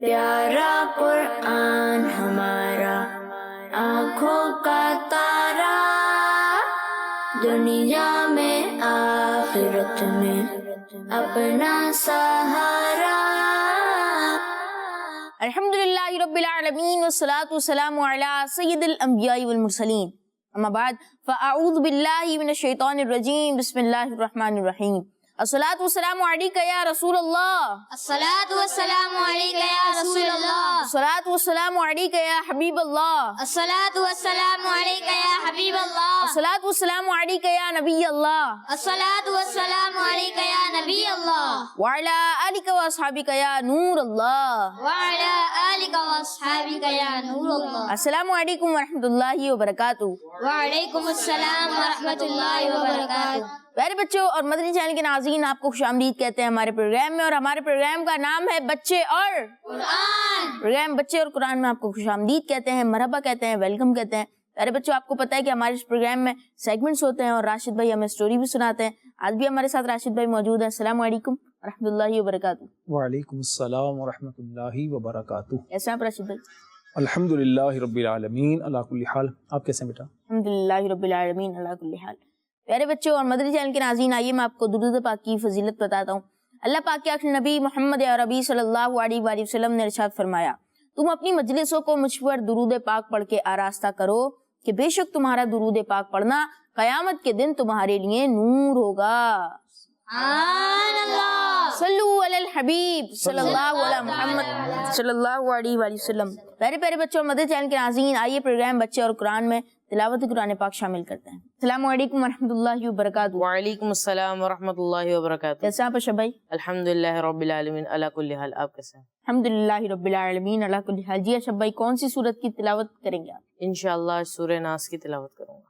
پیارا قرآن ہمارا آنکھوں کا تارا، دنیا میں آخرت میں اپنا سہارا۔ الحمدللہ رب العالمین والصلاة والسلام علی سید الانبیاء والمرسلین، اما بعد فاعوذ باللہ من الشیطان الرجیم، بسم اللہ الرحمن الرحیم۔ الصلاة والسلام علیکہ یا رسول اللہ، الصلاۃ والسلام علیک یا رسول اللہ، الصلاة والسلام علیکہ یا حبیب اللہ، الصلاۃ والسلام علیک یا حبیب اللہ، الصلاة والسلام علیکہ یا نبی اللہ، الصلاۃ والسلام علیک یا نبی اللہ، وعلی آلک واصحابک یا نور اللہ، وعلی آلک واصحابک یا نور اللہ۔ السلام علیکم ورحمۃ اللہ وبرکاتہ۔ وعلیکم السلام ورحمۃ اللہ وبرکاتہ۔ پیارے بچوں اور مدنی چینل کے ناظرین، آپ کو خوش آمدید کہتے ہیں ہمارے پروگرام میں، اور ہمارے پروگرام کا نام ہے بچے اور قرآن۔ پروگرام بچے اور قرآن میں آپ کو خوش آمدید کہتے ہیں، مرحبا کہتے ہیں، ویلکم کہتے ہیں۔ پیارے بچوں، آپ کو پتہ ہے کہ ہمارے اس پروگرام میں سیگمنٹس ہوتے ہیں اور راشد بھائی ہمیں سٹوری بھی سناتے ہیں۔ آج بھی ہمارے ساتھ راشد بھائی موجود ہیں۔ السلام علیکم ورحمۃ اللہ وبرکاتہ۔ وعلیکم السلام ورحمۃ اللہ وبرکاتہ۔ کیسے ہیں آپ راشد بھائی؟ الحمدللہ رب العالمین علی کل حال۔ آپ کیسے ہیں بیٹا؟ الحمدللہ رب العالمین علی کل حال۔ پیارے بچوں اور مدنی چینل کے ناظرین، آئیے میں آپ کو درود پاک کی فضیلت بتاتا ہوں۔ اللہ پاک کے آخری نبی محمد عربی صلی اللہ علیہ وآلہ وسلم نے ارشاد فرمایا، تم اپنی مجلسوں کو مجھ پر درود پاک پڑھ کے آراستہ کرو کہ بے شک تمہارا درود پاک پڑھنا قیامت کے دن تمہارے لیے نور ہوگا۔ سبحان اللہ، صلو علی الحبیب صلی اللہ علیہ محمد صلی اللہ علیہ وآلہ وسلم۔ پیارے پیارے بچوں اور مدنی چینل کے ناظرین، آئیے پروگرام بچے اور قرآن میں تلاوت قرآن پاک شامل کرتے ہیں۔ السلام علیکم ورحمۃ اللہ وبرکاتہ۔ وعلیکم السلام ورحمۃ اللہ وبرکاتہ۔ کیسے ہیں آپ اشرف بھائی؟ الحمدللہ رب العالمین علی کل حال۔ آپ کیسے ہیں؟ الحمدللہ رب العالمین علی کل حال۔ جی اشرف بھائی، کون سی سورت کی تلاوت کریں گے آپ؟ انشاءاللہ سورہ ناس کی تلاوت کروں گا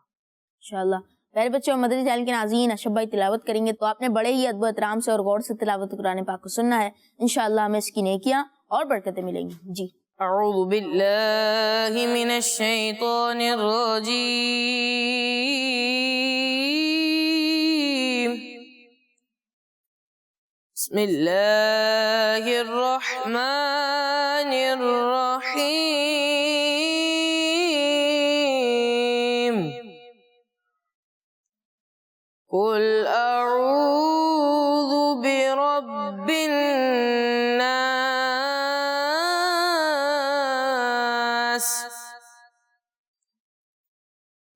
انشاءاللہ۔ پیارے بچوں اور مدنی چینل کے ناظرین، اشرف بھائی تلاوت کریں گے تو آپ نے بڑے ہی ادب و احترام سے اور غور سے تلاوت قرآن پاک کو سننا ہے۔ انشاءاللہ ہمیں اس کی نیکیاں اور برکتیں ملیں گی۔ جی۔ اعوذ باللہ من الشیطان الرجیم، بسم اللہ الرحمن الرحیم، قل اعوذ برب الناس،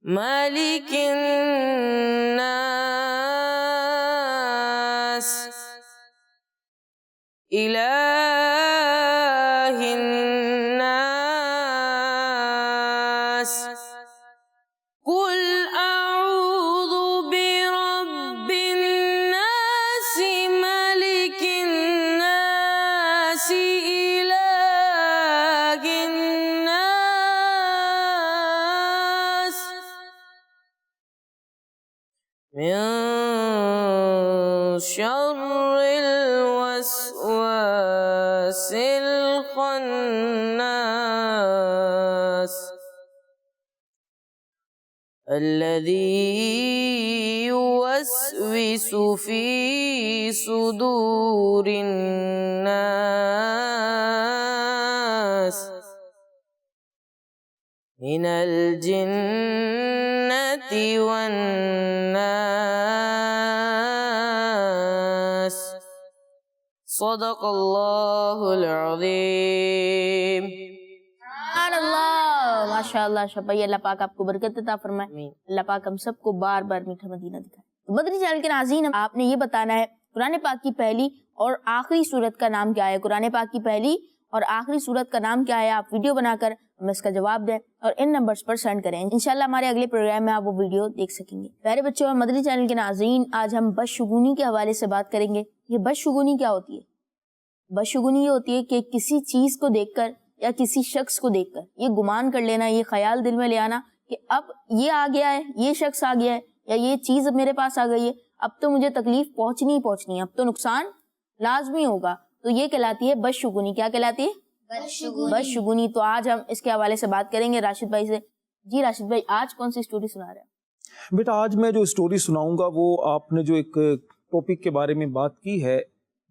مالک الناس، الہ الناس، قل اعوذ برب الناس، ملک الناس، الہ الناس، من شر الوسواس الخناس، الذي يوسوس في صدور الناس، من الجنة والناس، صدق اللہ العظیم۔ سبحان اللہ، ماشاءاللہ اشرف بھائی، اللہ پاک آپ کو برکت عطا فرمائے، آمین۔ اللہ پاک ہم سب کو بار بار میٹھا مدینہ دکھائے۔ مدنی چینل کے ناظرین، آپ نے یہ بتانا ہے قرآن پاک کی پہلی اور آخری سورت کا نام کیا ہے۔ قرآن پاک کی پہلی اور آخری سورت کا نام کیا ہے؟ آپ ویڈیو بنا کر ہمیں اس کا جواب دیں اور ان نمبرز پر سینڈ کریں۔ انشاءاللہ ہمارے اگلے پروگرام میں آپ وہ ویڈیو دیکھ سکیں گے۔ پیارے بچوں اور مدنی چینل کے ناظرین، آج ہم بدشگونی کے حوالے سے بات کریں گے۔ یہ بدشگونی کیا ہوتی ہے؟ بدشگونی یہ ہوتی ہے کہ کسی چیز کو دیکھ کر یا کسی شخص کو دیکھ کر یہ گمان کر لینا، یہ خیال دل میں لے آنا کہ اب یہ آ گیا ہے، یہ شخص آ گیا ہے، یا یہ چیز اب میرے پاس آ گئی ہے، اب تو مجھے تکلیف پہنچنی ہی پہنچنی ہے، اب تو نقصان لازمی ہوگا، تو یہ کہلاتی ہے بدشگونی۔ کیا کہلاتی ہے؟ بدشگونی۔ تو آج ہم اس کے حوالے سے بات کریں گے راشد بھائی سے۔ جی راشد بھائی، آج کون سی سٹوری سنا رہے ہیں؟ بیٹا آج میں جو سٹوری سناؤں گا وہ آپ نے جو ایک ٹاپک کے بارے میں بات کی ہے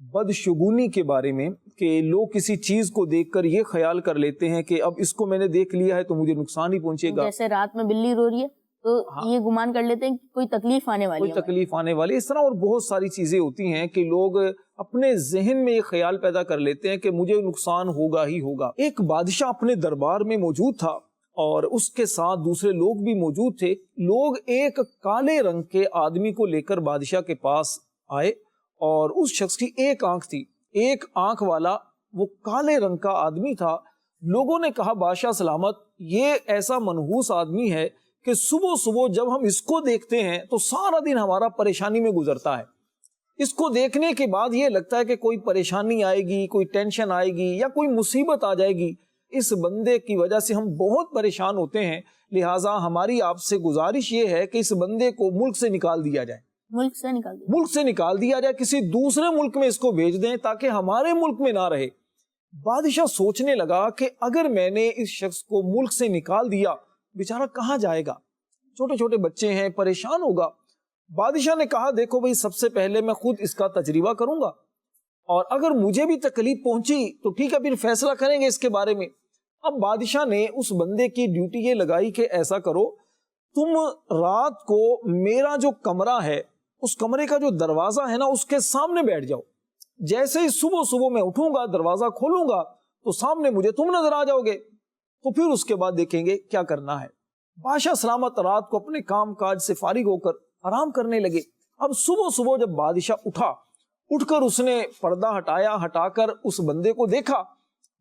بدشگونی کے بارے میں کہ لوگ کسی چیز کو دیکھ کر یہ خیال کر لیتے ہیں کہ اب اس کو میں نے دیکھ لیا ہے تو مجھے نقصان ہی پہنچے گا. جیسے رات میں بلی رو رہی ہے تو یہ گمان کر لیتے ہیں کہ کوئی تکلیف آنے والی ہے, کوئی تکلیف آنے والی. اس طرح اور بہت ساری چیزیں ہوتی ہیں کہ لوگ اپنے ذہن میں یہ خیال پیدا کر لیتے ہیں کہ مجھے نقصان ہوگا ہی ہوگا. ایک بادشاہ اپنے دربار میں موجود تھا اور اس کے ساتھ دوسرے لوگ بھی موجود تھے. لوگ ایک کالے رنگ کے آدمی کو لے کر بادشاہ کے پاس آئے اور اس شخص کی ایک آنکھ تھی, ایک آنکھ والا وہ کالے رنگ کا آدمی تھا. لوگوں نے کہا بادشاہ سلامت, یہ ایسا منحوس آدمی ہے کہ صبح صبح جب ہم اس کو دیکھتے ہیں تو سارا دن ہمارا پریشانی میں گزرتا ہے. اس کو دیکھنے کے بعد یہ لگتا ہے کہ کوئی پریشانی آئے گی, کوئی ٹینشن آئے گی یا کوئی مصیبت آ جائے گی. اس بندے کی وجہ سے ہم بہت پریشان ہوتے ہیں, لہٰذا ہماری آپ سے گزارش یہ ہے کہ اس بندے کو ملک سے نکال دیا جائے. ملک سے نکال دیا جائے, کسی دوسرے ملک میں اس کو بھیج دیں تاکہ ہمارے ملک میں نہ رہے. بادشاہ سوچنے لگا کہ اگر میں نے اس شخص کو ملک سے نکال دیا, بیچارہ کہاں جائے گا, چھوٹے چھوٹے بچے ہیں, پریشان ہوگا. بادشاہ نے کہا دیکھو بھائی, سب سے پہلے میں خود اس کا تجربہ کروں گا اور اگر مجھے بھی تکلیف پہنچی تو ٹھیک ہے, پھر فیصلہ کریں گے اس کے بارے میں. اب بادشاہ نے اس بندے کی ڈیوٹی یہ لگائی کہ ایسا کرو, تم رات کو میرا جو کمرہ ہے اس کمرے کا جو دروازہ ہے نا اس کے سامنے بیٹھ جاؤ. جیسے ہی صبح صبح میں اٹھوں گا, دروازہ کھولوں گا تو سامنے مجھے تم نظر آ جاؤ گے, تو پھر اس کے بعد دیکھیں گے کیا کرنا ہے. بادشاہ سلامت رات کو اپنے کام کاج سے فارغ ہو کر آرام کرنے لگے. اب صبح صبح جب بادشاہ اٹھ کر اس نے پردہ ہٹا کر اس بندے کو دیکھا.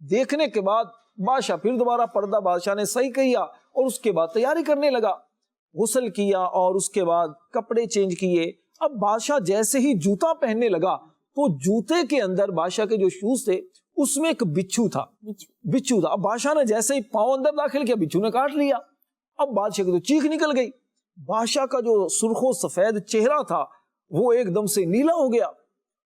دیکھنے کے بعد بادشاہ پھر دوبارہ پردہ بادشاہ نے صحیح کیا اور اس کے بعد تیاری کرنے لگا. غسل کیا اور اس کے بعد کپڑے چینج کیے. اب بادشاہ جیسے ہی جوتا پہننے لگا تو جوتے کے اندر بادشاہ کے جو شوز تھے اس میں ایک بچھو تھا. اب بادشاہ نے جیسے ہی پاؤں اندر داخل کیا, بچھو نے کاٹ لیا. اب بادشاہ کی تو چیخ نکل گئی. بادشاہ کا جو سرخ و سفید چہرہ تھا وہ ایک دم سے نیلا ہو گیا.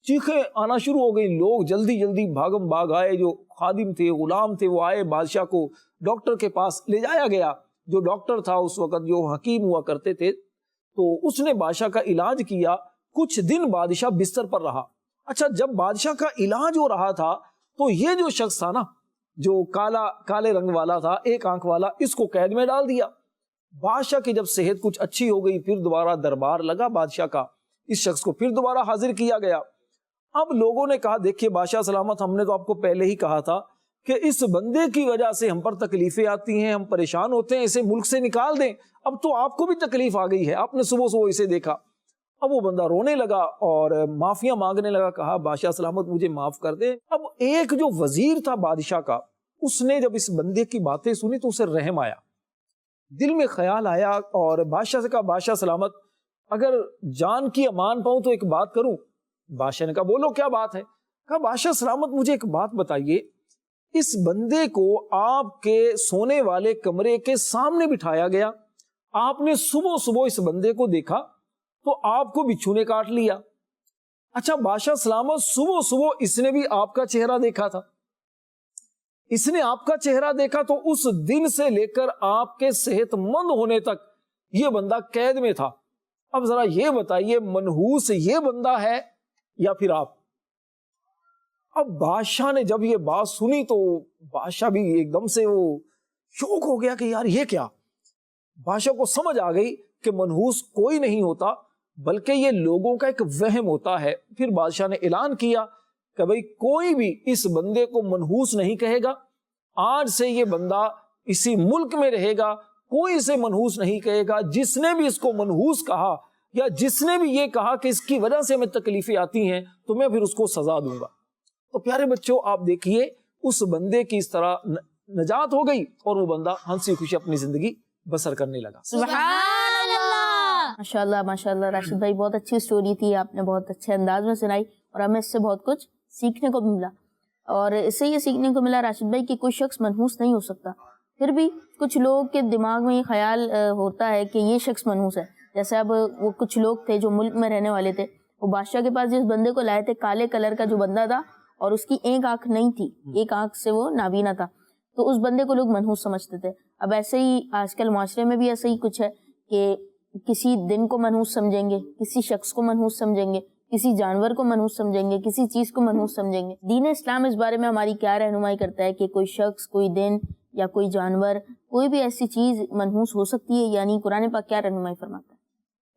چیخیں آنا شروع ہو گئی. لوگ جلدی جلدی بھاگم بھاگ آئے, جو خادم تھے, غلام تھے, وہ آئے. بادشاہ کو ڈاکٹر کے پاس لے جایا گیا. جو ڈاکٹر تھا اس وقت, جو حکیم ہوا کرتے تھے, تو اس نے بادشاہ کا علاج کیا. کچھ دن بادشاہ بستر پر رہا. اچھا, جب بادشاہ کا علاج ہو رہا تھا تو یہ جو شخص تھا نا, جو کالے رنگ والا تھا, ایک آنکھ والا, اس کو قید میں ڈال دیا. بادشاہ کی جب صحت کچھ اچھی ہو گئی, پھر دوبارہ دربار لگا بادشاہ کا. اس شخص کو پھر دوبارہ حاضر کیا گیا. اب لوگوں نے کہا دیکھیے بادشاہ سلامت, ہم نے تو آپ کو پہلے ہی کہا تھا کہ اس بندے کی وجہ سے ہم پر تکلیفیں آتی ہیں, ہم پریشان ہوتے ہیں, اسے ملک سے نکال دیں. اب تو آپ کو بھی تکلیف آ گئی ہے, آپ نے صبح صبح اسے دیکھا. اب وہ بندہ رونے لگا اور معافیاں مانگنے لگا. کہا بادشاہ سلامت مجھے معاف کر دے. اب ایک جو وزیر تھا بادشاہ کا, اس نے جب اس بندے کی باتیں سنی تو اسے رحم آیا, دل میں خیال آیا اور بادشاہ سے کہا بادشاہ سلامت اگر جان کی امان پاؤں تو ایک بات کروں. بادشاہ نے کہا بولو کیا بات ہے. کہا بادشاہ سلامت مجھے ایک بات بتائیے, اس بندے کو آپ کے سونے والے کمرے کے سامنے بٹھایا گیا, آپ نے صبح صبح اس بندے کو دیکھا تو آپ کو بچھو نے کاٹ لیا. اچھا بادشاہ سلامت صبح صبح اس نے بھی آپ کا چہرہ دیکھا تھا, اس نے آپ کا چہرہ دیکھا تو اس دن سے لے کر آپ کے صحت مند ہونے تک یہ بندہ قید میں تھا. اب ذرا یہ بتائیے منحوس یہ بندہ ہے یا پھر آپ؟ اب بادشاہ نے جب یہ بات سنی تو بادشاہ بھی ایک دم سے وہ شوق ہو گیا کہ یار یہ کیا. بادشاہ کو سمجھ آ گئی کہ منحوس کوئی نہیں ہوتا بلکہ یہ لوگوں کا ایک وہم ہوتا ہے. پھر بادشاہ نے اعلان کیا کہ بھئی کوئی بھی اس بندے کو منحوس نہیں کہے گا, آج سے یہ بندہ اسی ملک میں رہے گا, کوئی اسے منحوس نہیں کہے گا. جس نے بھی اس کو منحوس کہا یا جس نے بھی یہ کہا کہ اس کی وجہ سے ہمیں تکلیفیں آتی ہیں تو میں پھر اس کو سزا دوں گا. تو پیارے بچوں آپ دیکھیے اس بندے کی اس طرح نجات ہو گئی اور وہ بندہ ہنسی خوشی اپنی زندگی بسر کرنے لگا. سبحان اللہ. ماشاءاللہ ماشاءاللہ راشد بھائی, بہت اچھی سٹوری تھی, آپ نے بہت اچھے انداز میں سنائی اور ہمیں اس سے بہت کچھ سیکھنے کو ملا. اور اس سے یہ سیکھنے کو ملا راشد بھائی کہ کوئی شخص منحوس نہیں ہو سکتا. پھر بھی کچھ لوگ کے دماغ میں یہ خیال ہوتا ہے کہ یہ شخص منحوس ہے. جیسے اب وہ کچھ لوگ تھے جو ملک میں رہنے والے تھے, وہ بادشاہ کے پاس جس بندے کو لائے تھے, کالے کلر کا جو بندہ تھا اور اس کی ایک آنکھ نہیں تھی, ایک آنکھ سے وہ نابینا تھا, تو اس بندے کو لوگ منحوس سمجھتے تھے. اب ایسے ہی آج کل معاشرے میں بھی ایسا ہی کچھ ہے کہ کسی دن کو منحوس سمجھیں گے, کسی شخص کو منحوس سمجھیں گے, کسی جانور کو منحوس سمجھیں گے, کسی چیز کو منحوس سمجھیں گے. دین اسلام اس بارے میں ہماری کیا رہنمائی کرتا ہے کہ کوئی شخص, کوئی دن یا کوئی جانور, کوئی بھی ایسی چیز منحوس ہو سکتی ہے, یعنی قرآن پاک کیا رہنمائی فرماتا ہے؟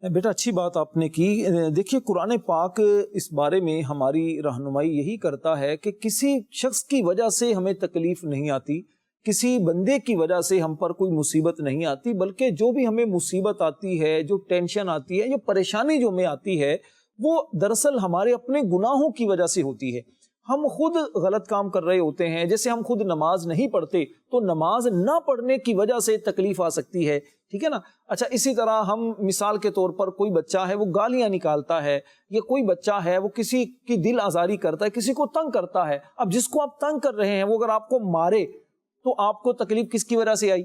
بیٹا اچھی بات آپ نے کی. دیکھیے قرآن پاک اس بارے میں ہماری رہنمائی یہی کرتا ہے کہ کسی شخص کی وجہ سے ہمیں تکلیف نہیں آتی, کسی بندے کی وجہ سے ہم پر کوئی مصیبت نہیں آتی, بلکہ جو بھی ہمیں مصیبت آتی ہے, جو ٹینشن آتی ہے, جو پریشانی جو ہمیں آتی ہے, وہ دراصل ہمارے اپنے گناہوں کی وجہ سے ہوتی ہے. ہم خود غلط کام کر رہے ہوتے ہیں. جیسے ہم خود نماز نہیں پڑھتے تو نماز نہ پڑھنے کی وجہ سے تکلیف آ سکتی ہے, ٹھیک ہے نا. اچھا, اسی طرح ہم مثال کے طور پر کوئی بچہ ہے وہ گالیاں نکالتا ہے, یا کوئی بچہ ہے وہ کسی کی دل آزاری کرتا ہے, کسی کو تنگ کرتا ہے. اب جس کو آپ تنگ کر رہے ہیں وہ اگر آپ کو مارے تو آپ کو تکلیف کس کی وجہ سے آئی؟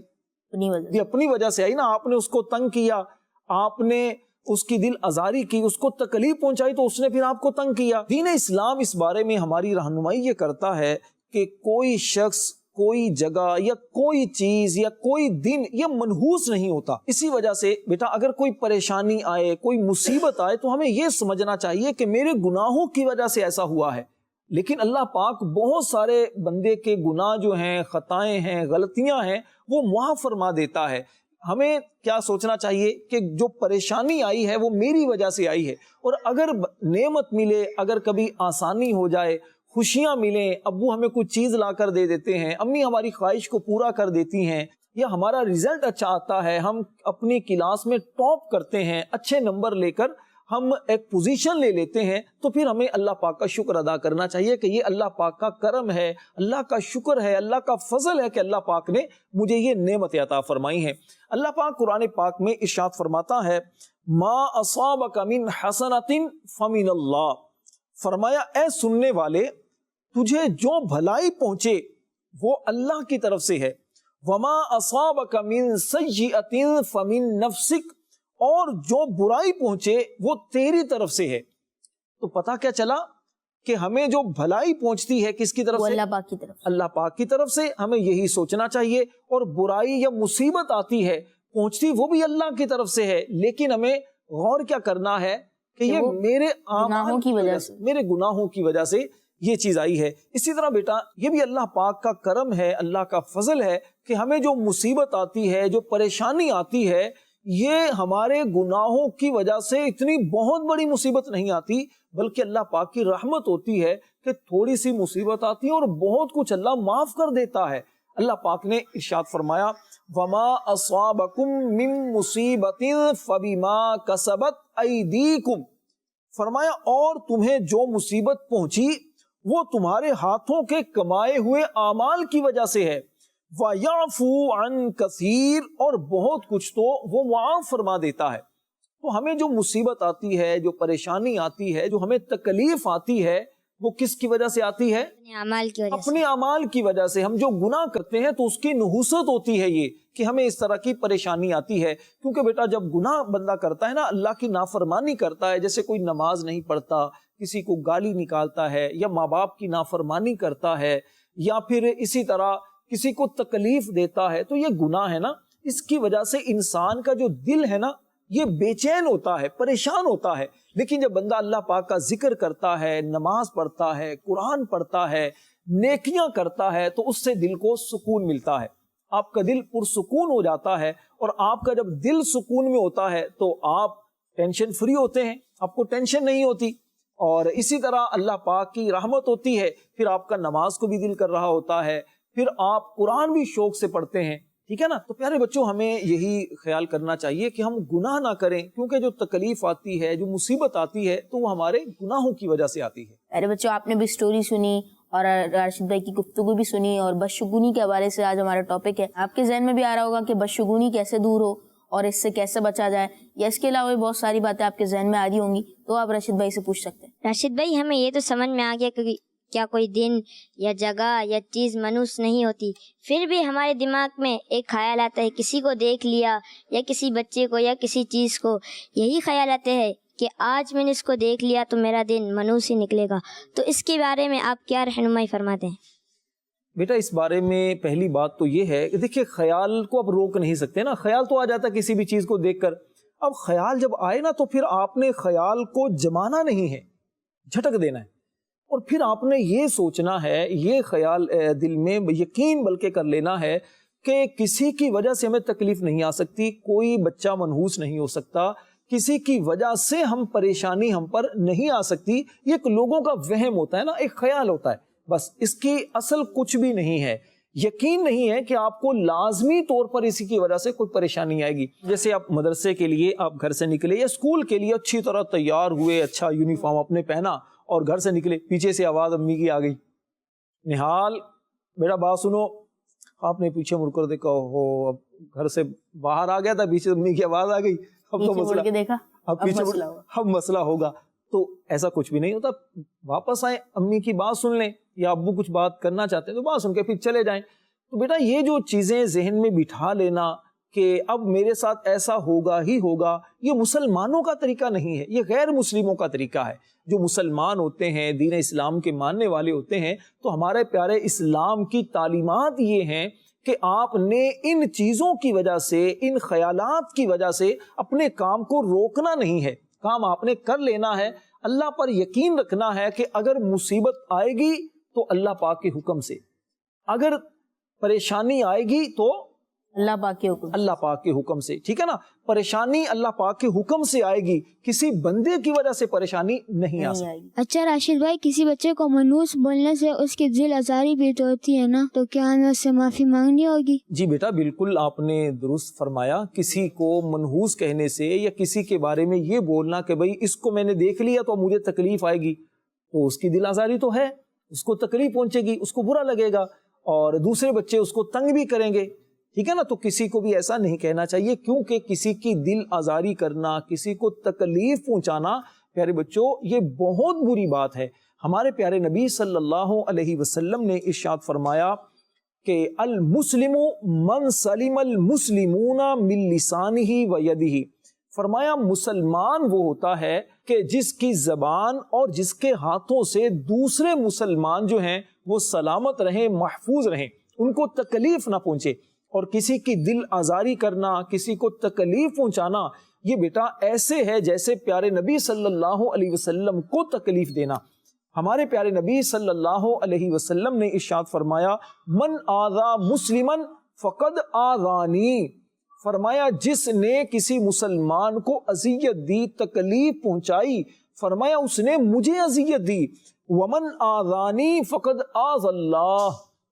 اپنی وجہ سے آئی نا. آپ نے اس کو تنگ کیا, آپ نے اس کی دل آزاری کی, اس کو تکلیف پہنچائی, تو اس نے پھر آپ کو تنگ کیا. دین اسلام اس بارے میں ہماری رہنمائی یہ کرتا ہے کہ کوئی شخص, کوئی جگہ یا کوئی چیز یا کوئی دن یہ منحوس نہیں ہوتا. اسی وجہ سے بیٹا اگر کوئی پریشانی آئے, کوئی مصیبت آئے, تو ہمیں یہ سمجھنا چاہیے کہ میرے گناہوں کی وجہ سے ایسا ہوا ہے. لیکن اللہ پاک بہت سارے بندے کے گناہ جو ہیں, خطائیں ہیں, غلطیاں ہیں, وہ معاف فرما دیتا ہے. ہمیں کیا سوچنا چاہیے کہ جو پریشانی آئی ہے وہ میری وجہ سے آئی ہے, اور اگر نعمت ملے, اگر کبھی آسانی ہو جائے, خوشیاں ملیں, ابو ہمیں کچھ چیز لا کر دے دیتے ہیں, امی ہماری خواہش کو پورا کر دیتی ہیں, یا ہمارا رزلٹ اچھا آتا ہے, ہم اپنی کلاس میں ٹاپ کرتے ہیں, اچھے نمبر لے کر ہم ایک پوزیشن لے لیتے ہیں, تو پھر ہمیں اللہ پاک کا شکر ادا کرنا چاہیے کہ یہ اللہ پاک کا کرم ہے, اللہ کا شکر ہے, اللہ کا فضل ہے کہ اللہ پاک نے مجھے یہ نعمت عطا فرمائی ہیں. اللہ پاک قرآن پاک میں ارشاد فرماتا ہے, ما اصابک من حسنۃ فمن اللہ, فرمایا اے سننے والے تجھے جو بھلائی پہنچے وہ اللہ کی طرف سے ہے. وما اصابک من سیئۃ فمن نفسک, اور جو برائی پہنچے وہ تیری طرف سے ہے. تو پتہ کیا چلا کہ ہمیں جو بھلائی پہنچتی ہے کس کی طرف سے؟ اللہ پاک کی طرف. اللہ پاک کی طرف سے. ہمیں یہی سوچنا چاہیے. اور برائی یا مصیبت آتی ہے, پہنچتی وہ بھی اللہ کی طرف سے ہے, لیکن ہمیں غور کیا کرنا ہے کہ یہ میرے گناہوں کی وجہ سے, میرے گناہوں کی وجہ سے یہ چیز آئی ہے. اسی طرح بیٹا یہ بھی اللہ پاک کا کرم ہے, اللہ کا فضل ہے کہ ہمیں جو مصیبت آتی ہے, جو پریشانی آتی ہے, یہ ہمارے گناہوں کی وجہ سے اتنی بہت بڑی مصیبت نہیں آتی, بلکہ اللہ پاک کی رحمت ہوتی ہے کہ تھوڑی سی مصیبت آتی ہے اور بہت کچھ اللہ معاف کر دیتا ہے. اللہ پاک نے ارشاد فرمایا, وما اصابکم من مصیبت فبما کسبت ایدیکم, فرمایا اور تمہیں جو مصیبت پہنچی وہ تمہارے ہاتھوں کے کمائے ہوئے اعمال کی وجہ سے ہے. وَيَعْفُو عَنْ كَثِيرٍ, اور بہت کچھ تو وہ معاف فرما دیتا ہے. تو ہمیں جو مصیبت آتی ہے, جو پریشانی آتی ہے, جو ہمیں تکلیف آتی ہے, وہ کس کی وجہ سے آتی ہے؟ اپنے اعمال کی وجہ سے. ہم جو گناہ کرتے ہیں تو اس کی نحوست ہوتی ہے یہ کہ ہمیں اس طرح کی پریشانی آتی ہے. کیونکہ بیٹا جب گناہ بندہ کرتا ہے نا, اللہ کی نافرمانی کرتا ہے, جیسے کوئی نماز نہیں پڑھتا, کسی کو گالی نکالتا ہے, یا ماں باپ کی نافرمانی کرتا ہے, یا پھر اسی طرح کسی کو تکلیف دیتا ہے, تو یہ گناہ ہے نا. اس کی وجہ سے انسان کا جو دل ہے نا یہ بے چین ہوتا ہے, پریشان ہوتا ہے. لیکن جب بندہ اللہ پاک کا ذکر کرتا ہے, نماز پڑھتا ہے, قرآن پڑھتا ہے, نیکیاں کرتا ہے, تو اس سے دل کو سکون ملتا ہے. آپ کا دل پرسکون ہو جاتا ہے, اور آپ کا جب دل سکون میں ہوتا ہے تو آپ ٹینشن فری ہوتے ہیں, آپ کو ٹینشن نہیں ہوتی. اور اسی طرح اللہ پاک کی رحمت ہوتی ہے, پھر آپ کا نماز کو بھی دل کر رہا ہوتا ہے, پھر آپ قرآن بھی شوق سے پڑھتے ہیں. ٹھیک ہے نا. تو پیارے بچوں ہمیں یہی خیال کرنا چاہیے کہ ہم گناہ نہ کریں, کیونکہ جو تکلیف آتی ہے, جو مصیبت آتی ہے, تو وہ ہمارے گناہوں کی وجہ سے آتی ہے. پیارے بچوں آپ نے بھی سٹوری سنی اور راشد بھائی کی گفتگو بھی سنی, اور بدشگونی کے حوالے سے آج ہمارا ٹاپک ہے. آپ کے ذہن میں بھی آ رہا ہوگا کہ بدشگونی کیسے دور ہو اور اس سے کیسے بچا جائے, یا اس کے علاوہ بھی بہت ساری باتیں آپ کے ذہن میں آ رہی ہوں گی, تو آپ راشد بھائی سے پوچھ سکتے ہیں. راشد بھائی ہمیں یہ تو سمجھ میں آ گیا کہ کیا کوئی دن یا جگہ یا چیز منحوس نہیں ہوتی, پھر بھی ہمارے دماغ میں ایک خیال آتا ہے, کسی کو دیکھ لیا یا کسی بچے کو یا کسی چیز کو, یہی خیال آتے ہیں کہ آج میں نے اس کو دیکھ لیا تو میرا دن منحوس ہی نکلے گا. تو اس کے بارے میں آپ کیا رہنمائی فرماتے ہیں؟ بیٹا اس بارے میں پہلی بات تو یہ ہے کہ دیکھیں خیال کو اب روک نہیں سکتے نا, خیال تو آ جاتا ہے کسی بھی چیز کو دیکھ کر. اب خیال جب آئے نا تو پھر آپ نے خیال کو جمانا نہیں ہے, جھٹک دینا ہے. اور پھر آپ نے یہ سوچنا ہے, یہ خیال دل میں یقین بلکہ کر لینا ہے کہ کسی کی وجہ سے ہمیں تکلیف نہیں آ سکتی, کوئی بچہ منحوس نہیں ہو سکتا, کسی کی وجہ سے ہم پریشانی ہم پر نہیں آ سکتی. یہ ایک لوگوں کا وہم ہوتا ہے نا, ایک خیال ہوتا ہے, بس اس کی اصل کچھ بھی نہیں ہے. یقین نہیں ہے کہ آپ کو لازمی طور پر اسی کی وجہ سے کوئی پریشانی آئے گی. جیسے آپ مدرسے کے لیے آپ گھر سے نکلے یا اسکول کے لیے اچھی طرح تیار ہوئے, اچھا یونیفارم اپنے پہنا اور گھر سے نکلے, پیچھے سے آواز امی کی آ گئی, نہال بیٹا بات سنو. آپ نے پیچھے مڑ کر دیکھا, ہو اب گھر سے باہر آ گیا تھا, پیچھے امی کی آواز آ گئی, اب تو مسئلہ, اب پیچھے اب مسئلہ ہوگا. تو ایسا کچھ بھی نہیں ہوتا. واپس آئیں, امی کی بات سن لیں, یا ابو کچھ بات کرنا چاہتے ہیں تو بات سن کے پھر چلے جائیں. تو بیٹا یہ جو چیزیں ذہن میں بٹھا لینا کہ اب میرے ساتھ ایسا ہوگا ہی ہوگا, یہ مسلمانوں کا طریقہ نہیں ہے, یہ غیر مسلموں کا طریقہ ہے. جو مسلمان ہوتے ہیں, دین اسلام کے ماننے والے ہوتے ہیں, تو ہمارے پیارے اسلام کی تعلیمات یہ ہیں کہ آپ نے ان چیزوں کی وجہ سے, ان خیالات کی وجہ سے اپنے کام کو روکنا نہیں ہے. کام آپ نے کر لینا ہے, اللہ پر یقین رکھنا ہے کہ اگر مصیبت آئے گی تو اللہ پاک کے حکم سے, اگر پریشانی آئے گی تو اللہ پاک کے حکم, اللہ پاک کے حکم سے. ٹھیک ہے نا, پریشانی اللہ پاک کے حکم سے آئے گی, کسی بندے کی وجہ سے پریشانی نہیں آ سکتی. اچھا راشد بھائی, کسی بچے کو منحوس بولنے سے اس کی دل آزاری بھی تو ہوتی ہے نا, تو کیا ہمیں اس سے معافی مانگنی ہوگی؟ جی بیٹا بالکل آپ نے درست فرمایا. کسی کو منحوس کہنے سے یا کسی کے بارے میں یہ بولنا کہ بھئی اس کو میں نے دیکھ لیا تو مجھے تکلیف آئے گی, تو اس کی دل آزاری تو ہے, اس کو تکلیف پہنچے گی, اس کو برا لگے گا, اور دوسرے بچے اس کو تنگ بھی کریں گے. ٹھیک ہے نا, تو کسی کو بھی ایسا نہیں کہنا چاہیے, کیونکہ کسی کی دل آزاری کرنا, کسی کو تکلیف پہنچانا پیارے بچوں یہ بہت بری بات ہے. ہمارے پیارے نبی صلی اللہ علیہ وسلم نے ارشاد فرمایا کہ المسلم من سلم المسلمون من لسانہ و یدہ. فرمایا مسلمان وہ ہوتا ہے کہ جس کی زبان اور جس کے ہاتھوں سے دوسرے مسلمان جو ہیں وہ سلامت رہیں, محفوظ رہیں, ان کو تکلیف نہ پہنچے. اور کسی کی دل آزاری کرنا, کسی کو تکلیف پہنچانا, یہ بیٹا ایسے ہے جیسے پیارے نبی صلی اللہ علیہ وسلم کو تکلیف دینا. ہمارے پیارے نبی صلی اللہ علیہ وسلم نے ارشاد فرمایا من آذا مسلمن فقد آذانی. فرمایا جس نے کسی مسلمان کو اذیت دی, تکلیف پہنچائی, فرمایا اس نے مجھے اذیت دی. ومن آذانی فقد آذ اللہ,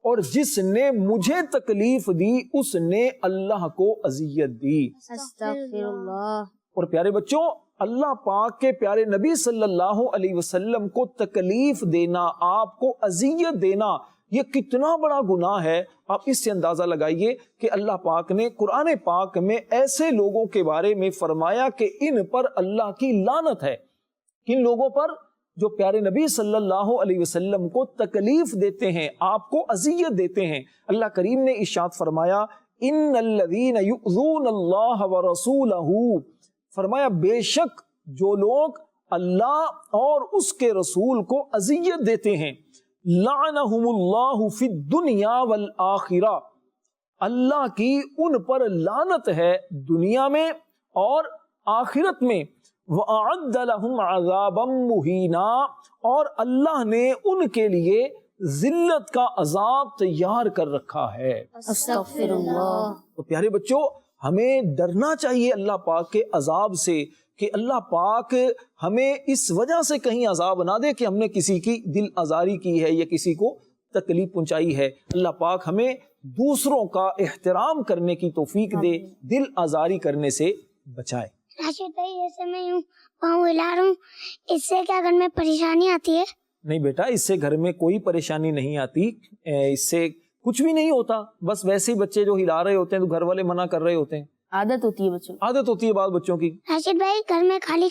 اور جس نے مجھے تکلیف دی اس نے اللہ کو اذیت دی. استغفر اللہ. اور پیارے بچوں اللہ پاک کے پیارے نبی صلی اللہ علیہ وسلم کو تکلیف دینا, آپ کو اذیت دینا, یہ کتنا بڑا گناہ ہے. آپ اس سے اندازہ لگائیے کہ اللہ پاک نے قرآن پاک میں ایسے لوگوں کے بارے میں فرمایا کہ ان پر اللہ کی لعنت ہے. کن لوگوں پر؟ جو پیارے نبی صلی اللہ علیہ وسلم کو تکلیف دیتے ہیں, آپ کو اذیت دیتے ہیں. اللہ کریم نے ارشاد فرمایا ان الذین یؤذون اللہ ورسولہ, فرمایا بے شک جو لوگ اللہ اور اس کے رسول کو اذیت دیتے ہیں, لعنہم اللہ فی الدنیا والآخرہ, اللہ کی ان پر لعنت ہے دنیا میں اور آخرت میں. وَأَعَدَّ لَهُمْ عَذَابًا مُهِينًا, اور اللہ نے ان کے لیے ذلت کا عذاب تیار کر رکھا ہے. استغفر اللہ. تو پیارے بچوں ہمیں ڈرنا چاہیے اللہ پاک کے عذاب سے کہ اللہ پاک ہمیں اس وجہ سے کہیں عذاب نہ دے کہ ہم نے کسی کی دل آزاری کی ہے یا کسی کو تکلیف پہنچائی ہے. اللہ پاک ہمیں دوسروں کا احترام کرنے کی توفیق دے, دل آزاری کرنے سے بچائے. راشد بھائی جیسے میں یوں پاؤں ہلا رہا ہوں, اس سے کیا گھر میں پریشانی آتی ہے؟ نہیں بیٹا, اس سے گھر میں کوئی پریشانی نہیں آتی, اس سے کچھ بھی نہیں ہوتا. بس ویسے ہی بچے جو ہلا رہے ہوتے ہیں تو گھر والے منع کر رہے ہوتے ہیں, عادت ہوتی ہے بچوں, عادت ہوتی ہے بعض بچوں کی. راشد بھائی گھر میں خالی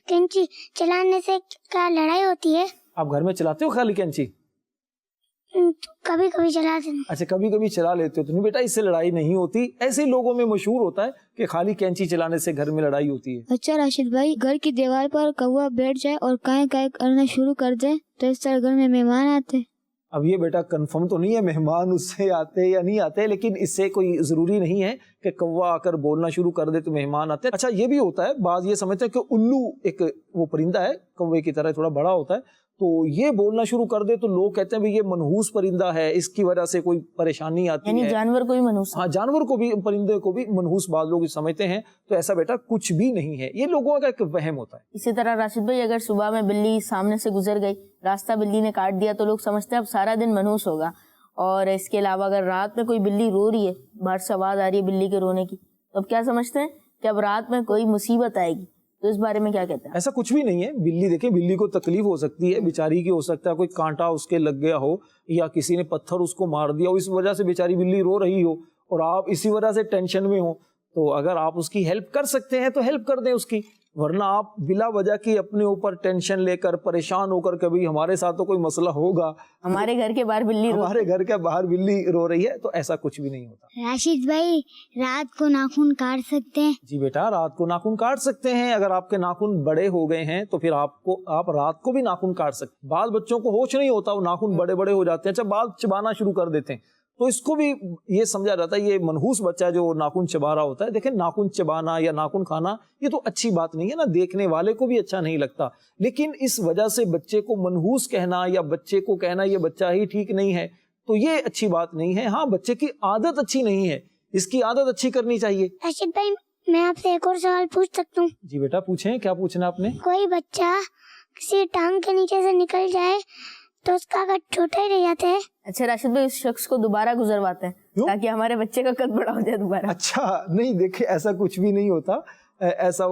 کینچی چلانے سے کیا لڑائی ہوتی ہے؟ آپ گھر میں چلاتے ہو خالی کینچی؟ کبھی کبھی چلاتے ہیں. اچھا کبھی کبھی چلا لیتے ہو. تو نہیں بیٹا, اس سے لڑائی نہیں ہوتی. ایسے لوگوں میں مشہور ہوتا ہے کہ خالی کینچی چلانے سے گھر میں لڑائی ہوتی ہے. اچھا راشد بھائی, گھر کی دیوار پر کوا بیٹھ جائے اور کائیں کائیں کرنا شروع کر دے تو اس طرح گھر میں مہمان آتے. اب یہ بیٹا کنفرم تو نہیں ہے مہمان اس سے آتے یا نہیں آتے, لیکن اس سے کوئی ضروری نہیں ہے کہ کوا آ کر بولنا شروع کر دے تو مہمان آتے ہیں. اچھا یہ بھی ہوتا ہے, بعض یہ سمجھتے ہیں کہ الو ایک وہ پرندہ ہے کوے کی طرح, تھوڑا بڑا ہوتا ہے, تو یہ بولنا شروع کر دے تو لوگ کہتے ہیں بھی یہ منحوس پرندہ ہے, اس کی وجہ سے کوئی پریشانی آتی ہے. یعنی جانور کو بھی منحوس, ہاں جانور کو بھی, پرندے کو بھی منحوس بعض لوگ سمجھتے ہیں. تو ایسا بیٹا کچھ بھی نہیں ہے, یہ لوگوں کا ایک وہم ہوتا ہے. اسی طرح راشد بھائی اگر صبح میں بلی سامنے سے گزر گئی, راستہ بلی نے کاٹ دیا, تو لوگ سمجھتے ہیں اب سارا دن منحوس ہوگا. اور اس کے علاوہ اگر رات میں کوئی بلی رو رہی ہے, باہر سے آواز آ رہی ہے بلی کے رونے کی, تو اب کیا سمجھتے ہیں کہ اب رات میں کوئی مصیبت آئے گی. تو اس بارے میں کیا کہتے ہیں؟ ایسا کچھ بھی نہیں ہے. بلی دیکھیں, بلی کو تکلیف ہو سکتی ہے, بیچاری کی ہو سکتا ہے کوئی کانٹا اس کے لگ گیا ہو, یا کسی نے پتھر اس کو مار دیا ہو, اس وجہ سے بیچاری بلی رو رہی ہو, اور آپ اسی وجہ سے ٹینشن میں ہو. تو اگر آپ اس کی ہیلپ کر سکتے ہیں تو ہیلپ کر دیں اس کی, ورنہ آپ بلا وجہ کی اپنے اوپر ٹینشن لے کر پریشان ہو کر کبھی ہمارے ساتھ تو کوئی مسئلہ ہوگا, ہمارے گھر کے باہر بلی ہمارے گھر کے باہر بلی رو رہی ہے, تو ایسا کچھ بھی نہیں ہوتا. راشد بھائی رات کو ناخن کاٹ سکتے ہیں؟ جی بیٹا, رات کو ناخن کاٹ سکتے ہیں. اگر آپ کے ناخن بڑے ہو گئے ہیں تو پھر آپ رات کو بھی ناخن کاٹ سکتے ہیں. بعض بچوں کو ہوش نہیں ہوتا, وہ ناخن بڑے بڑے ہو جاتے ہیں, اچھا بال چبانا شروع کر دیتے ہیں, تو اس کو بھی یہ سمجھا جاتا ہے یہ منحوس بچہ جو ناخن چبا رہا ہوتا ہے. دیکھیں ناخن چبانا یا ناخن کھانا یہ تو اچھی بات نہیں ہے نا, دیکھنے والے کو بھی اچھا نہیں لگتا, لیکن اس وجہ سے بچے کو منحوس کہنا یا بچے کو کہنا یہ بچہ ہی ٹھیک نہیں ہے, تو یہ اچھی بات نہیں ہے. ہاں بچے کی عادت اچھی نہیں ہے, اس کی عادت اچھی کرنی چاہیے. راشد بھائی میں آپ سے ایک اور سوال پوچھ سکتا ہوں؟ جی بیٹا پوچھیں, کیا پوچھنا آپ نے؟ کوئی بچہ کسی ٹانگ کے نیچے سے نکل جائے تو اس کا قد چھوٹا ہی رہ جاتا ہے. اچھا راشد بھائی اس شخص کو دوبارہ گزرواتے ہیں تاکہ ہمارے بچے کا قد بڑا ہو جائے دوبارہ. اچھا نہیں, دیکھیں ایسا کچھ بھی نہیں ہوتا. ایسا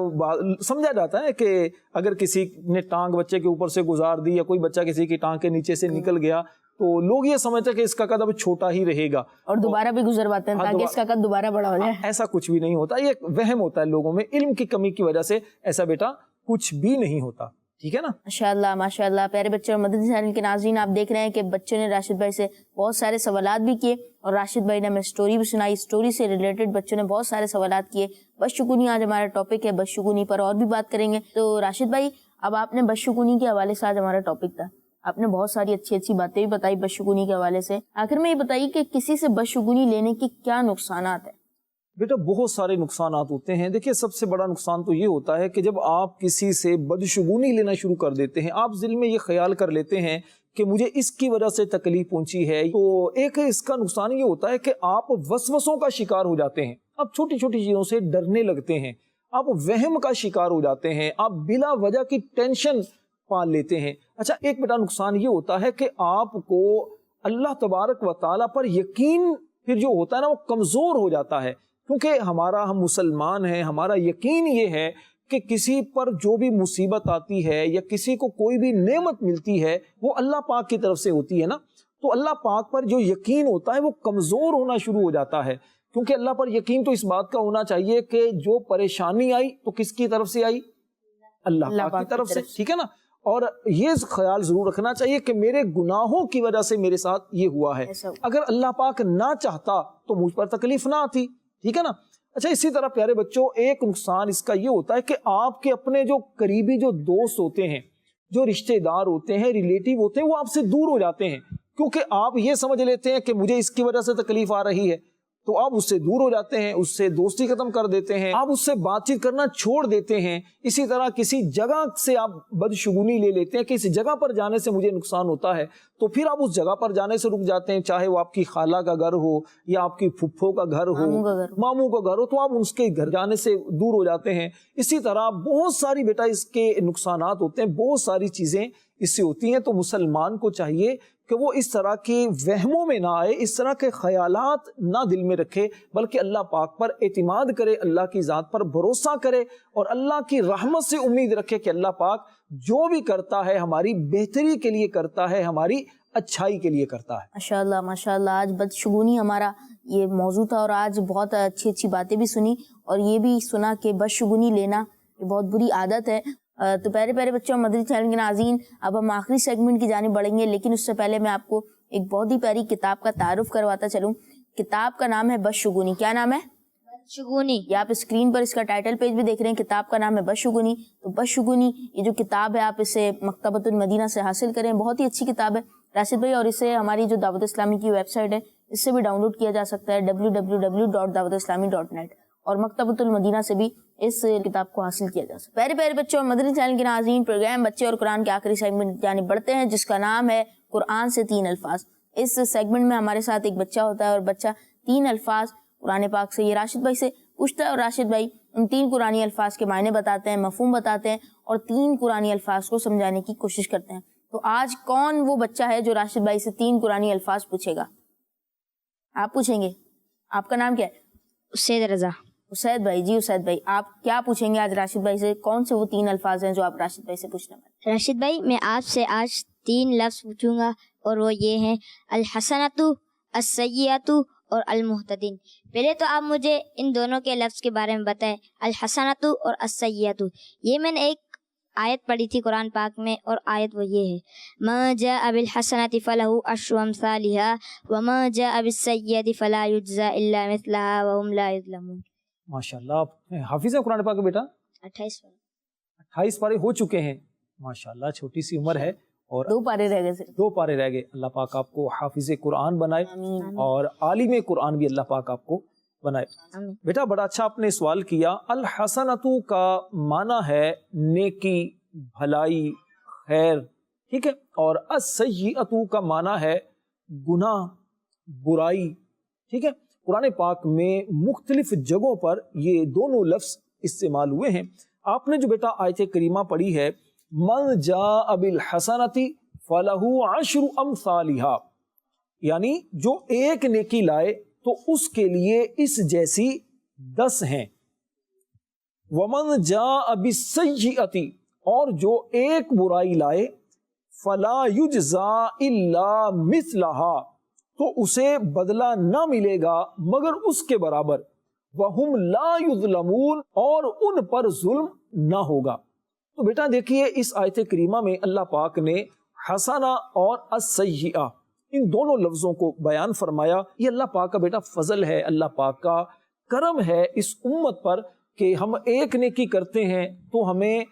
سمجھا جاتا ہے کہ اگر کسی نے ٹانگ بچے کے اوپر سے گزار دی, یا کوئی بچہ کسی کی ٹانگ کے نیچے سے نکل گیا, تو لوگ یہ سمجھتے ہیں کہ اس کا قد اب چھوٹا ہی رہے گا, اور دوبارہ بھی گزرواتے ہیں تاکہ اس کا قد دوبارہ بڑا ہو جائے. ایسا کچھ بھی نہیں ہوتا, یہ ایک وہم ہوتا ہے لوگوں میں, علم کی کمی کی وجہ سے ایسا بیٹا کچھ بھی نہیں ہوتا. ٹھیک ہے نا. ماشاءاللہ ماشاءاللہ. پیارے بچے اور مدنی چینل کے ناظرین, آپ دیکھ رہے ہیں کہ بچوں نے راشد بھائی سے بہت سارے سوالات بھی کیے, اور راشد بھائی نے ہمیں اسٹوری بھی سنائی. اسٹوری سے ریلیٹڈ بچوں نے بہت سارے سوالات کیے. بدشگونی آج ہمارا ٹاپک ہے, بدشگونی پر اور بھی بات کریں گے. تو راشد بھائی اب آپ نے بدشگونی کے حوالے سے, آج ہمارا ٹاپک تھا, آپ نے بہت ساری اچھی اچھی باتیں بھی بتائی بدشگونی کے حوالے سے. آخر میں یہ بتائیے کہ کسی سے بدشگونی لینے کے کیا نقصانات ہیں؟ بیٹا بہت سارے نقصانات ہوتے ہیں. دیکھیے سب سے بڑا نقصان تو یہ ہوتا ہے کہ جب آپ کسی سے بدشگونی لینا شروع کر دیتے ہیں, آپ دل میں یہ خیال کر لیتے ہیں کہ مجھے اس کی وجہ سے تکلیف پہنچی ہے, تو ایک اس کا نقصان یہ ہوتا ہے کہ آپ وسوسوں کا شکار ہو جاتے ہیں. آپ چھوٹی چھوٹی چیزوں سے ڈرنے لگتے ہیں, آپ وہم کا شکار ہو جاتے ہیں, آپ بلا وجہ کی ٹینشن پال لیتے ہیں. اچھا ایک بڑا نقصان یہ ہوتا ہے کہ آپ کو اللہ تبارک و تعالیٰ پر یقین پھر جو ہوتا ہے نا وہ کمزور ہو جاتا ہے, کیونکہ ہم مسلمان ہیں, ہمارا یقین یہ ہے کہ کسی پر جو بھی مصیبت آتی ہے یا کسی کو کوئی بھی نعمت ملتی ہے وہ اللہ پاک کی طرف سے ہوتی ہے نا. تو اللہ پاک پر جو یقین ہوتا ہے وہ کمزور ہونا شروع ہو جاتا ہے, کیونکہ اللہ پر یقین تو اس بات کا ہونا چاہیے کہ جو پریشانی آئی تو کس کی طرف سے آئی؟ اللہ پاک کی طرف سے. ٹھیک ہے نا. اور یہ خیال ضرور رکھنا چاہیے کہ میرے گناہوں کی وجہ سے میرے ساتھ یہ ہوا ہے, اگر اللہ پاک نہ چاہتا تو مجھ پر تکلیف نہ آتی. ٹھیک ہے نا. اچھا اسی طرح پیارے بچوں ایک نقصان اس کا یہ ہوتا ہے کہ آپ کے اپنے جو قریبی جو دوست ہوتے ہیں, جو رشتہ دار ہوتے ہیں, ریلیٹیو ہوتے ہیں, وہ آپ سے دور ہو جاتے ہیں, کیونکہ آپ یہ سمجھ لیتے ہیں کہ مجھے اس کی وجہ سے تکلیف آ رہی ہے, تو آپ اس سے دور ہو جاتے ہیں, اس سے دوستی ختم کر دیتے ہیں, آپ اس سے بات چیت کرنا چھوڑ دیتے ہیں. اسی طرح کسی جگہ سے آپ بدشگونی لے لیتے ہیں کہ اس جگہ پر جانے سے مجھے نقصان ہوتا ہے, تو پھر آپ اس جگہ پر جانے سے رک جاتے ہیں, چاہے وہ آپ کی خالہ کا گھر ہو یا آپ کی پھپھو کا گھر ہو, ماموں کا گھر ہو, تو آپ اس کے گھر جانے سے دور ہو جاتے ہیں. اسی طرح بہت ساری بیٹا اس کے نقصانات ہوتے ہیں, بہت ساری چیزیں اس سے ہوتی ہیں. تو مسلمان کو چاہیے کہ وہ اس طرح کے وہموں میں نہ آئے, اس طرح کے خیالات نہ دل میں رکھے, بلکہ اللہ پاک پر اعتماد کرے, اللہ کی ذات پر بھروسہ کرے, اور اللہ کی رحمت سے امید رکھے کہ اللہ پاک جو بھی کرتا ہے ہماری بہتری کے لیے کرتا ہے, ہماری اچھائی کے لیے کرتا ہے. ماشاءاللہ ماشاءاللہ. آج بدشگونی ہمارا یہ موضوع تھا, اور آج بہت اچھی اچھی باتیں بھی سنی, اور یہ بھی سنا کہ بدشگونی لینا یہ بہت بری عادت ہے. تو پیارے پیارے بچوں مدنی چینل کے ناظرین, اب ہم آخری سیگمنٹ کی جانب بڑھیں گے, لیکن اس سے پہلے میں آپ کو ایک بہت ہی پیاری کتاب کا تعارف کرواتا چلوں. کتاب کا نام ہے بدشگونی. کیا نام ہے؟ بدشگونی. یہ آپ اسکرین پر اس کا ٹائٹل پیج بھی دیکھ رہے ہیں, کتاب کا نام ہے بدشگونی. تو بدشگونی یہ جو کتاب ہے آپ اسے مکتبۃ المدینہ سے حاصل کریں, بہت ہی اچھی کتاب ہے. راشد بھائی، اور اسے ہماری جو دعوت اسلامی کی ویب سائٹ ہے اس سے بھی ڈاؤن لوڈ کیا جا سکتا ہے www.dawatislami.net، اور مکتبۃ المدینہ سے بھی اس کتاب کو حاصل کیا جا سکتا ہے۔ پیارے پیارے بچوں اور مدنی چینل کے ناظرین، پروگرام بچے اور قرآن کے آخری سیگمنٹ جانب بڑھتے ہیں جس کا نام ہے قرآن سے 3 الفاظ۔ اس سیگمنٹ میں ہمارے ساتھ ایک بچہ ہوتا ہے اور بچہ 3 الفاظ قرآن پاک سے یہ راشد بھائی سے پوچھتا ہے، اور راشد بھائی ان 3 قرآنی الفاظ کے معنی بتاتے ہیں، مفہوم بتاتے ہیں، اور 3 قرآنی الفاظ کو سمجھانے کی کوشش کرتے ہیں۔ تو آج کون وہ بچہ ہے جو راشد بھائی سے 3 قرآنی الفاظ پوچھے گا؟ آپ پوچھیں گے؟ آپ کا نام کیا ہے؟ اسید رضا۔ اسید بھائی، جی اسید بھائی، آپ کیا پوچھیں گے آج راشد بھائی سے؟ کون سے وہ 3 الفاظ ہیں جو آپ راشد بھائی سے پوچھنا ہے؟ راشد بھائی، میں آپ سے آج 3 لفظ پوچھوں گا، اور وہ یہ ہیں الحسنۃ، السیئۃ اور المہتدین۔ پہلے تو آپ مجھے ان دونوں کے لفظ کے بارے میں بتائیں، الحسنۃ اور السیئۃ۔ یہ میں نے ایک آیت پڑھی تھی قرآن پاک میں، اور آیت وہ یہ ہے، ما جاء بالحسنۃ فلہ عشر امثالھا وما جاء بالسیئۃ فلا یجزی الا مثلھا وهم لا یظلمون۔ ماشاءاللہ، آپ حافظ ہیں قرآن پاک کے بیٹا؟ 28 پارے ہو چکے ہیں، ماشاءاللہ، چھوٹی سی عمر ہے، اور 2 پارے رہ گئے صرف۔ 2 پارے رہ گئے۔ اللہ پاک آپ کو حافظ قرآن بنائے، اور عالم قرآن بھی اللہ پاک آپ کو بنائے۔ بیٹا بڑا اچھا آپ نے سوال کیا۔ الحسنۃ کا معنی ہے نیکی، بھلائی، خیر، ٹھیک ہے، اور السیئۃ کا معنی ہے گناہ، برائی، ٹھیک ہے۔ قرآن پاک میں مختلف جگہوں پر یہ دونوں لفظ استعمال ہوئے ہیں۔ آپ نے جو بیٹا آیت کریمہ پڑھی ہے، من جاء بالحسنۃ فلہ عشر امثالھا، یعنی جو ایک نیکی لائے تو اس کے لیے اس جیسی 10 ہیں۔ ومن جاء بالسیئۃ، اور جو ایک برائی لائے، فلا یجزی الا مثلھا، تو اسے بدلہ نہ ملے گا مگر اس کے برابر، وہم لا یظلمون، اور ان پر ظلم نہ ہوگا۔ تو بیٹا دیکھیے اس آیت کریمہ میں اللہ پاک نے حسنہ اور السیئہ ان دونوں لفظوں کو بیان فرمایا۔ یہ اللہ پاک کا بیٹا فضل ہے، اللہ پاک کا کرم ہے اس امت پر کہ ہم ایک نیکی کرتے ہیں تو ہمیں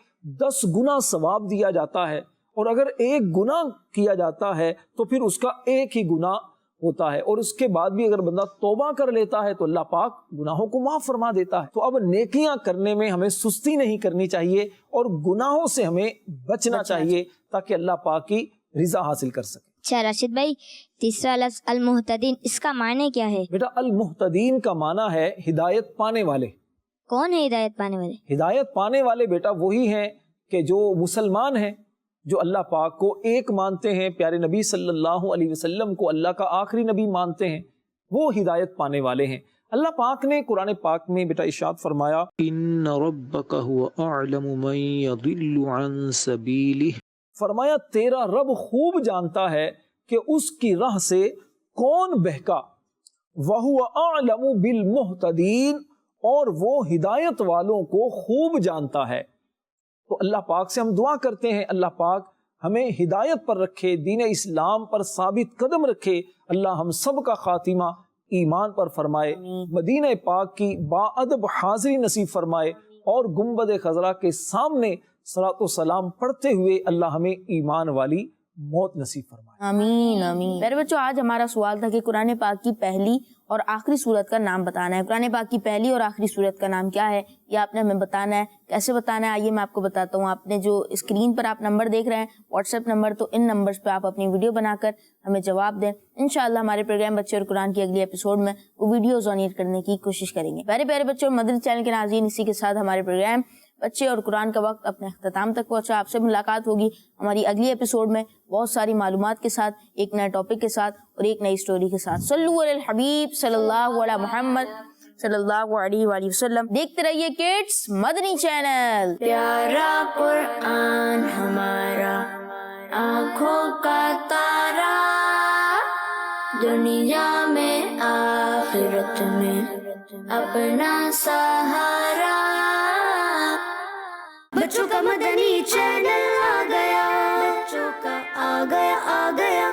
10 گنا ثواب دیا جاتا ہے، اور اگر ایک گناہ کیا جاتا ہے تو پھر اس کا ایک ہی گناہ ہوتا ہے، اور اس کے بعد بھی اگر بندہ توبہ کر لیتا ہے تو اللہ پاک گناہوں کو معاف فرما دیتا ہے۔ تو اب نیکیاں کرنے میں ہمیں سستی نہیں کرنی چاہیے، اور گناہوں سے ہمیں بچنا چاہیے تاکہ اللہ پاک کی رضا حاصل کر سکے۔ اچھا راشد بھائی، تیسرا لفظ المہتدین، اس کا معنی کیا ہے؟ بیٹا المہتدین کا معنی ہے ہدایت پانے والے۔ کون ہے ہدایت پانے والے؟ ہدایت پانے والے بیٹا وہی ہیں کہ جو مسلمان ہیں، جو اللہ پاک کو ایک مانتے ہیں، پیارے نبی صلی اللہ علیہ وسلم کو اللہ کا آخری نبی مانتے ہیں، وہ ہدایت پانے والے ہیں۔ اللہ پاک نے قرآن پاک میں بیٹا ارشاد فرمایا، ان ربک هو اعلم من یضل عن سبیلہ، فرمایا تیرا رب خوب جانتا ہے کہ اس کی راہ سے کون بہکا، وَهُوَ أَعْلَمُ بِالْمُهْتَدِينَ، اور وہ ہدایت والوں کو خوب جانتا ہے۔ تو اللہ پاک سے ہم دعا کرتے ہیں اللہ پاک ہمیں ہدایت پر رکھے، دین اسلام پر ثابت قدم رکھے، اللہ ہم سب کا خاتمہ ایمان پر فرمائے، مدینہ پاک کی باادب حاضری نصیب فرمائے، اور گنبد خضرا کے سامنے صلاۃ و سلام پڑھتے ہوئے اللہ ہمیں ایمان والی موت نصیب فرمائے۔ آمین آمین۔ میرے بچوں، آج ہمارا سوال تھا کہ قرآن پاک کی پہلی اور آخری سورت کا نام بتانا ہے۔ قرآن پاک کی پہلی اور آخری سورت کا نام کیا ہے یہ آپ نے ہمیں بتانا ہے۔ کیسے بتانا ہے آئیے میں آپ کو بتاتا ہوں۔ آپ نے جو اسکرین پر آپ نمبر دیکھ رہے ہیں واٹس ایپ نمبر، تو ان نمبرز پہ آپ اپنی ویڈیو بنا کر ہمیں جواب دیں۔ انشاءاللہ ہمارے پروگرام بچے اور قرآن کی اگلی ایپیسوڈ میں وہ ویڈیوز آن ایئر کرنے کی کوشش کریں گے۔ پیارے پیارے بچوں اور مدنی چینل کے ناظرین، اسی کے ساتھ ہمارے پروگرام بچے اور قرآن کا وقت اپنے اختتام تک پہنچا۔ آپ سے ملاقات ہوگی ہماری اگلی ایپیسوڈ میں بہت ساری معلومات کے ساتھ، ایک نئے ٹاپک کے ساتھ اور ایک نئی سٹوری کے ساتھ۔ صلو علی الحبیب صلی اللہ علی محمد صلی اللہ علیہ وآلہ وسلم۔ دیکھتے رہیے کڈس مدنی چینل۔ پیارا قرآن ہمارا آنکھوں کا تارا، دنیا میں آخرت میں اپنا سہارا۔ بچوں کا مدنی چینل آ گیا، بچوں کا آ گیا